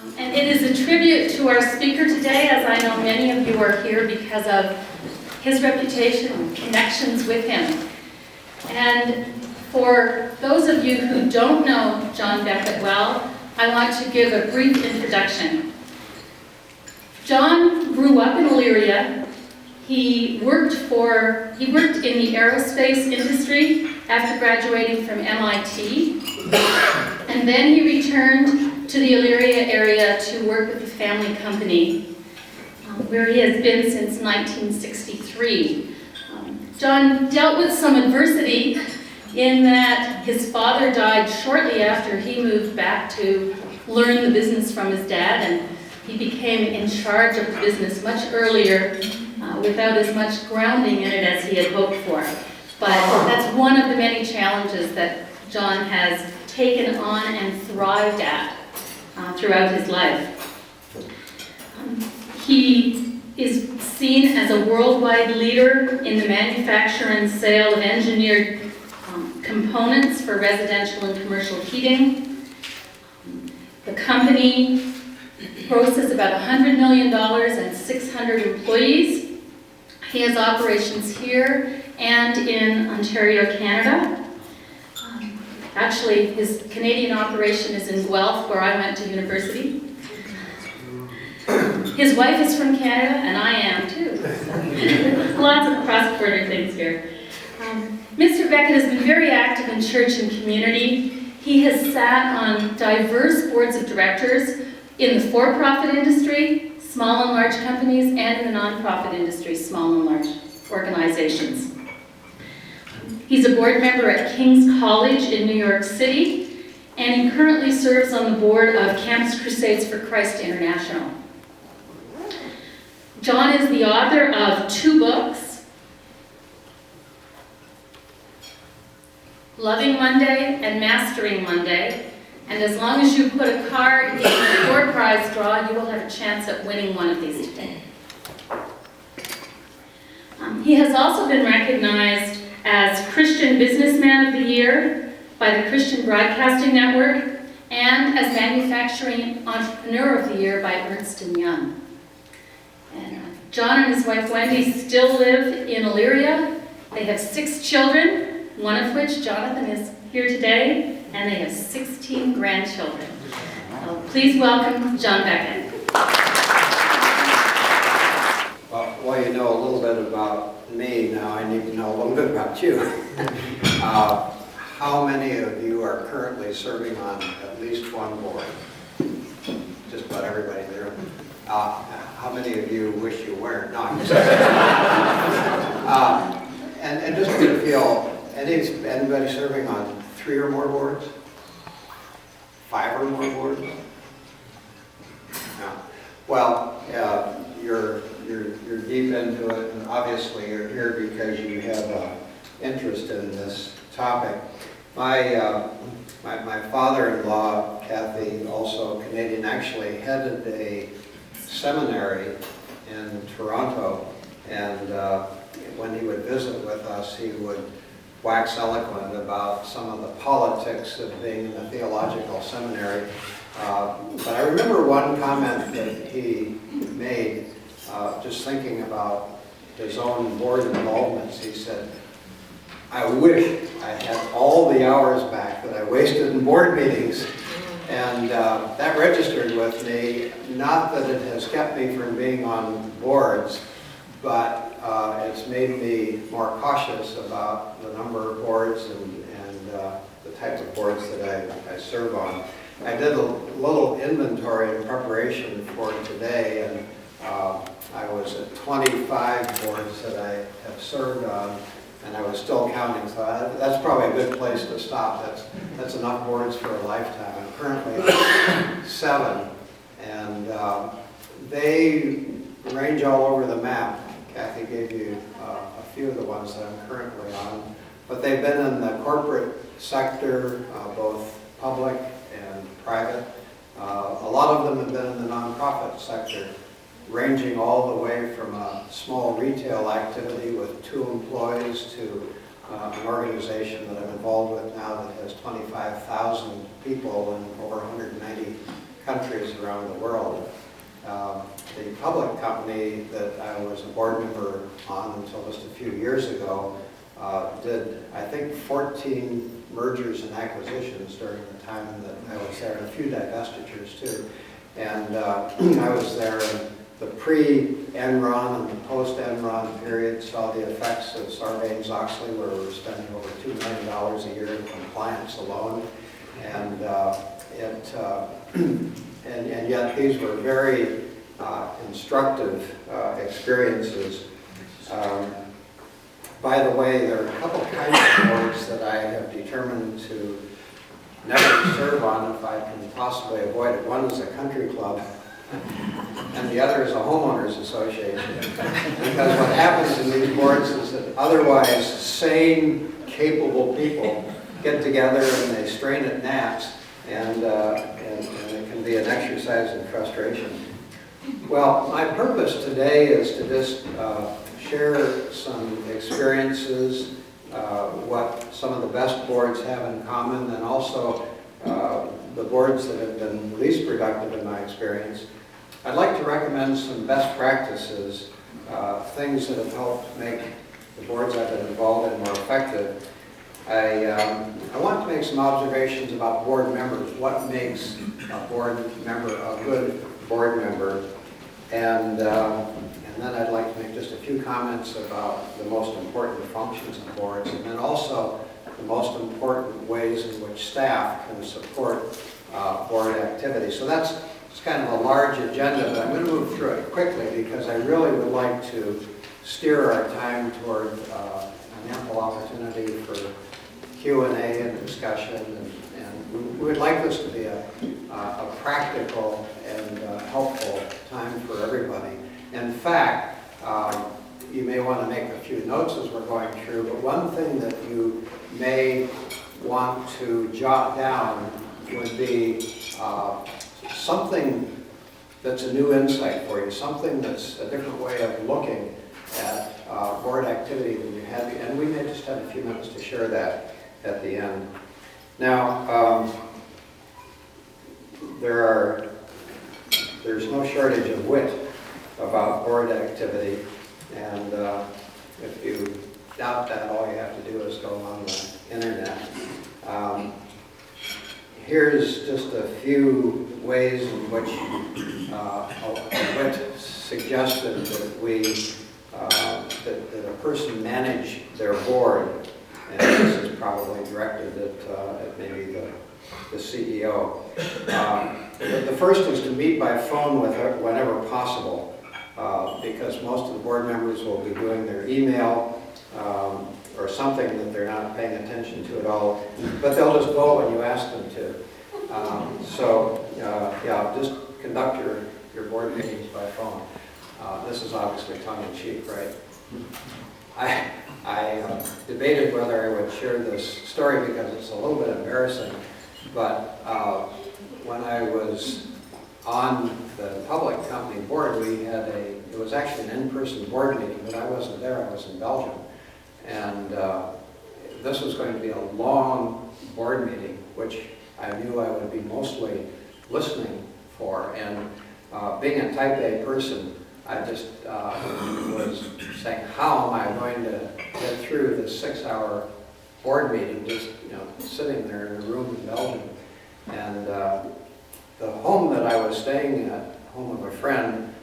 And it is a tribute to our speaker today, as I know many of you are here because of his reputation and connections with him. And for those of you who don't know John Beckett well, I want to give a brief introduction. John grew up in Elyria. He worked in the aerospace industry after graduating from MIT. And then he returned to the Elyria area to work with the family company, where he has been since 1963. John dealt with some adversity in that his father died shortly after he moved back to learn the business from his dad, and he became in charge of the business much earlier without as much grounding in it as he had hoped for. But that's one of the many challenges that John has taken on and thrived at throughout his life. He is seen as a worldwide leader in the manufacture and sale of engineered components for residential and commercial heating. The company grosses about $100 million and 600 employees. He has operations here and in Ontario, Canada. Actually, his Canadian operation is in Guelph, where I went to university. His wife is from Canada, and I am too. So lots of cross-border things here. Mr. Beckett has been very active in church and community. He has sat on diverse boards of directors in the for-profit industry, small and large companies, and in the nonprofit industry, small and large organizations. He's a board member at King's College in New York City, and he currently serves on the board of Campus Crusades for Christ International. John is the author of 2 books, Loving Monday and Mastering Monday, and as long as you put a card in the door prize draw, you will have a chance at winning one of these today. He has also been recognized as Christian Businessman of the Year by the Christian Broadcasting Network and as Manufacturing Entrepreneur of the Year by Ernst & Young. And John and his wife Wendy still live in Elyria. They have 6 children, one of which, Jonathan, is here today, and they have 16 grandchildren. So please welcome John Beckett. Well, you know a little bit about me. Now I need to know a little bit about you. How many of you are currently serving on at least one board? Just about everybody there. How many of you wish you weren't? No, I'm just and just to get a feel, anybody serving on 3 or more boards? 5 or more boards? No. Well, you're deep into it, and obviously you're here because you have an interest in this topic. My father-in-law, Kathy, also Canadian, actually headed a seminary in Toronto, and when he would visit with us, he would wax eloquent about some of the politics of being in the theological seminary. But I remember one comment that he made, just thinking about his own board involvements. He said, "I wish I had all the hours back that I wasted in board meetings." And that registered with me, not that it has kept me from being on boards, but it's made me more cautious about the number of boards and the type of boards that I serve on. I did a little inventory in preparation for today, and I was at 25 boards that I have served on, and I was still counting, so that's probably a good place to stop. That's enough boards for a lifetime. I'm currently at 7, and they range all over the map. Kathy gave you a few of the ones that I'm currently on, but they've been in the corporate sector, both public and private. A lot of them have been in the nonprofit sector, ranging all the way from a small retail activity with 2 employees to an organization that I'm involved with now that has 25,000 people in over 190 countries around the world. The public company that I was a board member on until just a few years ago did, I think, 14 mergers and acquisitions during the time that I was there, and a few divestitures too. And I was there in the pre-Enron and the post-Enron period, saw the effects of Sarbanes-Oxley, where we were spending over $2 million a year in compliance alone. And and yet these were very instructive experiences. By the way, there are a couple kinds of boards that I have determined to never serve on if I can possibly avoid it. One is a country club, and the other is a homeowners association. Because what happens in these boards is that otherwise sane, capable people get together and they strain at gnats, and it can be an exercise in frustration. Well, my purpose today is to just share some experiences, what some of the best boards have in common, and also the boards that have been least productive in my experience. I'd like to recommend some best practices, things that have helped make the boards I've been involved in more effective. I want to make some observations about board members, what makes a board member a good board member, and then I'd like to make just a few comments about the most important functions of boards, and then also the most important ways in which staff can support board activity. So it's kind of a large agenda, but I'm going to move through it quickly because I really would like to steer our time toward an ample opportunity for Q&A and discussion, and we would like this to be a practical and helpful time for everybody. In fact, you may want to make a few notes as we're going through, but one thing that you may want to jot down would be something that's a new insight for you, something that's a different way of looking at board activity than you had, and we may just have a few minutes to share that at the end. Now, there's no shortage of wit about board activity, and if you doubt that, all you have to do is go on the internet. Here's just a few ways in which wit suggested that a person manage their board, and this is probably directed at maybe the CEO. The first is to meet by phone whenever possible, because most of the board members will be doing their email or something that they're not paying attention to at all, but they'll just vote when you ask them to. Yeah, just conduct your board meetings by phone. This is obviously tongue-in-cheek, right? I debated whether I would share this story because it's a little bit embarrassing, but when I was on the public company board, we had it was actually an in-person board meeting, but I wasn't there, I was in Belgium. And this was going to be a long board meeting, which I knew I would be mostly listening for. And being a type A person, I just was saying, how am I going to get through this 6-hour board meeting, just sitting there in a room in Belgium. And the home that I was staying at, home of a friend,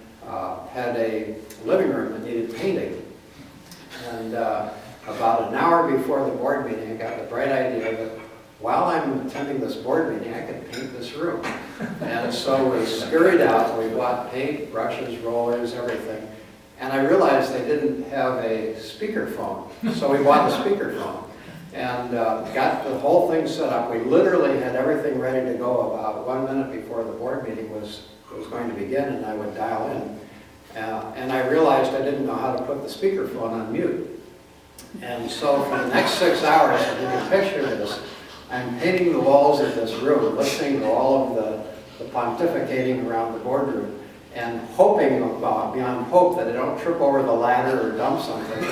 had a living room that needed painting. And about an hour before the board meeting, I got the bright idea that while I'm attending this board meeting, I could paint this room. And so we scurried out, we bought paint, brushes, rollers, everything. And I realized they didn't have a speakerphone, so we bought a speakerphone. And got the whole thing set up. We literally had everything ready to go about 1 minute before the board meeting was going to begin, and I would dial in. And I realized I didn't know how to put the speakerphone on mute. And so for the next 6 hours, if you can picture this, I'm painting the walls of this room, listening to all of the pontificating around the boardroom, and hoping beyond hope that I don't trip over the ladder or dump something.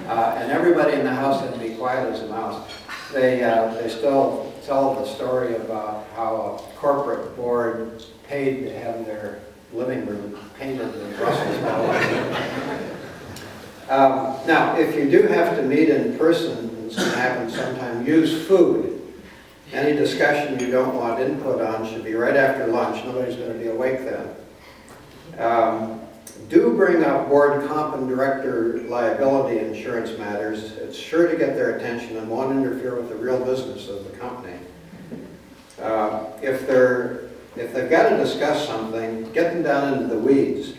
And everybody in the house had to be quiet as a mouse. They still, to tell the story about how a corporate board paid to have their living room painted in Brussels colors. Now, if you do have to meet in person, it's going to happen sometime, use food. Any discussion you don't want input on should be right after lunch. Nobody's going to be awake then. Do bring up board comp and director liability insurance matters. It's sure to get their attention and won't interfere with the real business of the company. If they've got to discuss something, get them down into the weeds.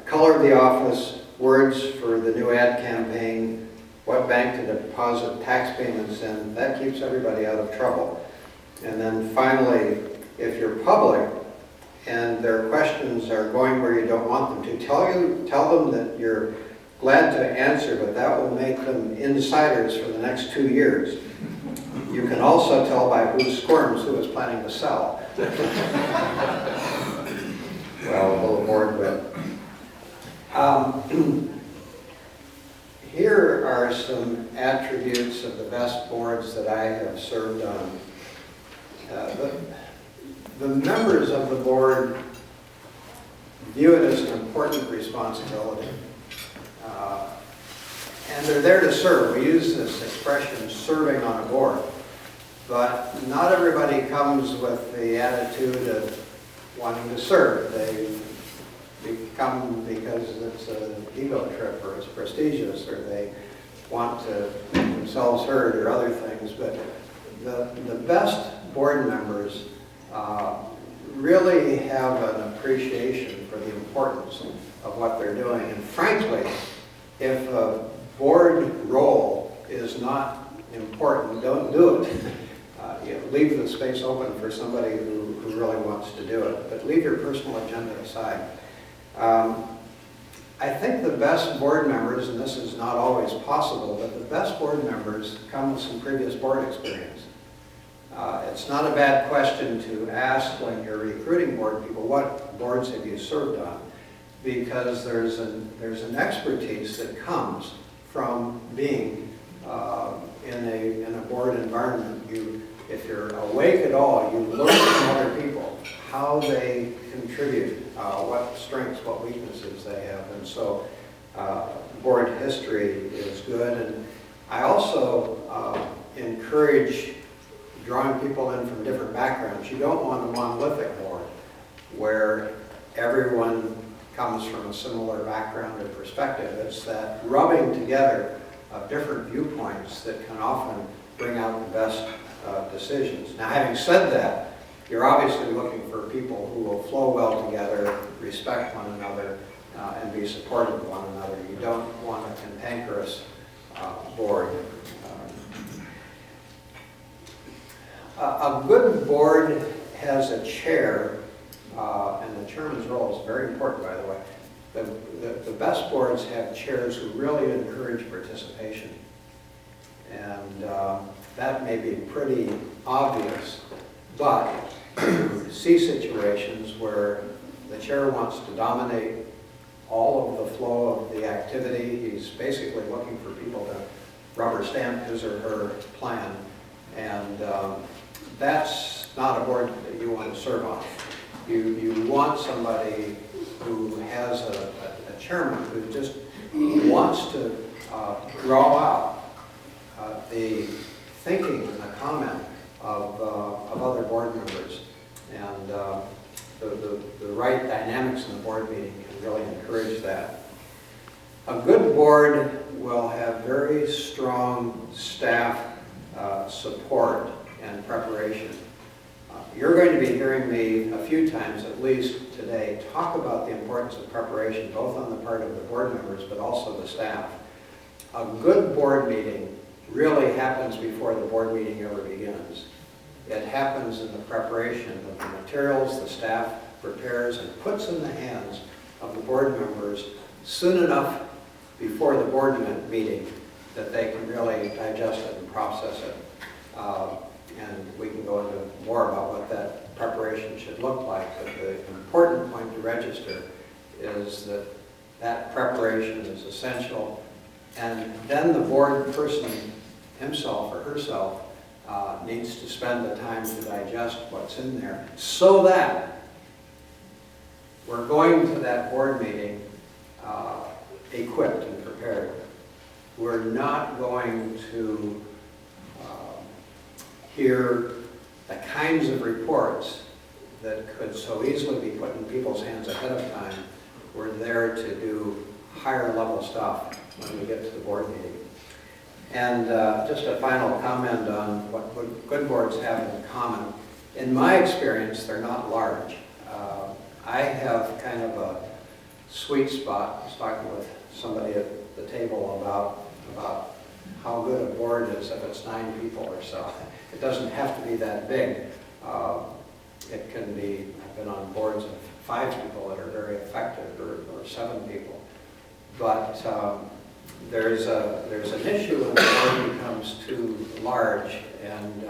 Color of the office, words for the new ad campaign, what bank to deposit tax payments in. That keeps everybody out of trouble. And then finally, if you're public and their questions are going where you don't want them to, tell them that you're glad to answer, but that will make them insiders for the next 2 years. You can also tell by who squirms who is planning to sell. Well, a little bored, but here are some attributes of the best boards that I have served on. The members of the board view it as an important responsibility. And they're there to serve. We use this expression, serving on a board. But not everybody comes with the attitude of wanting to serve. They come because it's an ego trip or it's prestigious or they want to make themselves heard or other things. But the best board members really have an appreciation for the importance of what they're doing. And frankly, if a board role is not important, don't do it. Leave the space open for somebody who really wants to do it, but leave your personal agenda aside. I think the best board members, and this is not always possible, but the best board members come with some previous board experience. It's not a bad question to ask when you're recruiting board people, what boards have you served on? Because there's an expertise that comes from being in a board environment. If you're awake at all, you learn from other people how they contribute, what strengths, what weaknesses they have, and so board history is good. And I also encourage drawing people in from different backgrounds. You don't want a monolithic board where everyone comes from a similar background or perspective. It's that rubbing together of different viewpoints that can often bring out the best decisions. Now, having said that, you're obviously looking for people who will flow well together, respect one another, and be supportive of one another. You don't want a cantankerous board. A good board has a chair, and the chairman's role is very important, by the way. The best boards have chairs who really encourage participation. And that may be pretty obvious, but you see situations where the chair wants to dominate all of the flow of the activity. He's basically looking for people to rubber stamp his or her plan. And that's not a board that you want to serve on. You want somebody who has a chairman who just wants to draw out the thinking and the comment of other board members. And the right dynamics in the board meeting can really encourage that. A good board will have very strong staff support and preparation. You're going to be hearing me a few times at least today talk about the importance of preparation, both on the part of the board members but also the staff. A good board meeting really happens before the board meeting ever begins. It happens in the preparation of the materials the staff prepares and puts in the hands of the board members soon enough before the board meeting that they can really digest it and process it. And we can go into more about what that preparation should look like. But the important point to register is that that preparation is essential. And then the board person himself or herself needs to spend the time to digest what's in there, so that we're going to that board meeting equipped and prepared. We're not going to hear the kinds of reports that could so easily be put in people's hands ahead of time. We're there to do higher level stuff when we get to the board meeting. And just a final comment on what good boards have in common. In my experience, they're not large. I have kind of a sweet spot. I was talking with somebody at the table about how good a board is if it's 9 people or so. It doesn't have to be that big. It can be, I've been on boards of 5 people that are very effective, or 7 people. But there's an issue when the board becomes too large, and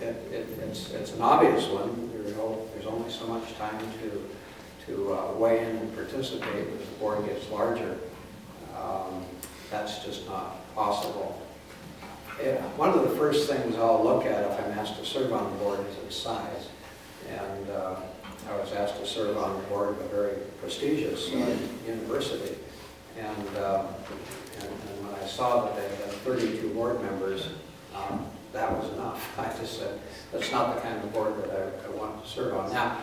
it's an obvious one. There's only so much time to weigh in and participate as the board gets larger. That's just not possible. One of the first things I'll look at if I'm asked to serve on the board is its size. And I was asked to serve on the board of a very prestigious university. And when I saw that they had 32 board members, that was enough. I just said, that's not the kind of board that I want to serve on. Now,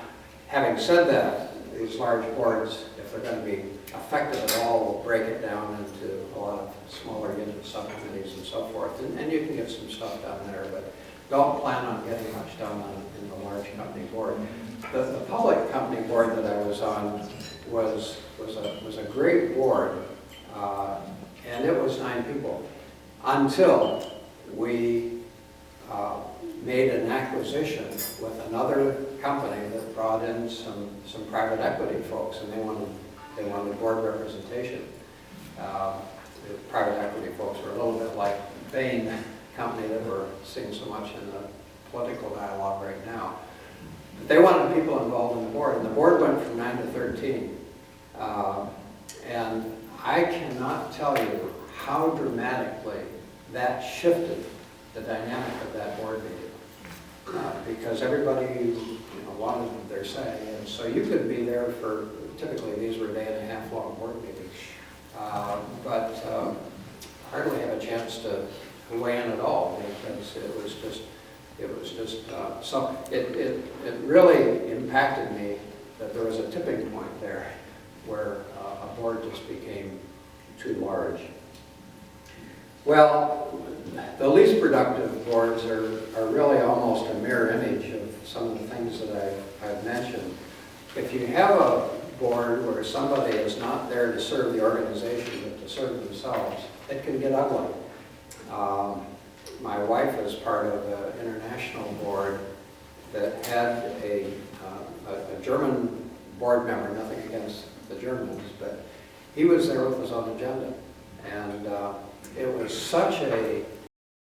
having said that, these large boards, if they're going to be effective at all, will break it down into a lot of smaller unit subcommittees and so forth. And you can get some stuff done there, but don't plan on getting much done in the large company board. The public company board that I was on was a great board, and it was 9 people until we made an acquisition with another company that brought in some private equity folks, and they wanted board representation. The private equity folks were a little bit like Bain company that we're seeing so much in the political dialogue right now. But they wanted people involved in the board, and the board went from 9 to 13. And I cannot tell you how dramatically that shifted the dynamic of that board meeting. Because everybody wanted their say, and so you could be there for, typically these were 1.5-day long board meetings, but hardly have a chance to weigh in at all, because it was just so it really impacted me that there was a tipping point there where a board just became too large. Well, the least productive boards are really almost a mirror image of some of the things that I've mentioned. If you have a board where somebody is not there to serve the organization but to serve themselves, it can get ugly. My wife is part of an international board that had a German board member, nothing against the Germans, but he was there with his own agenda. And it was such a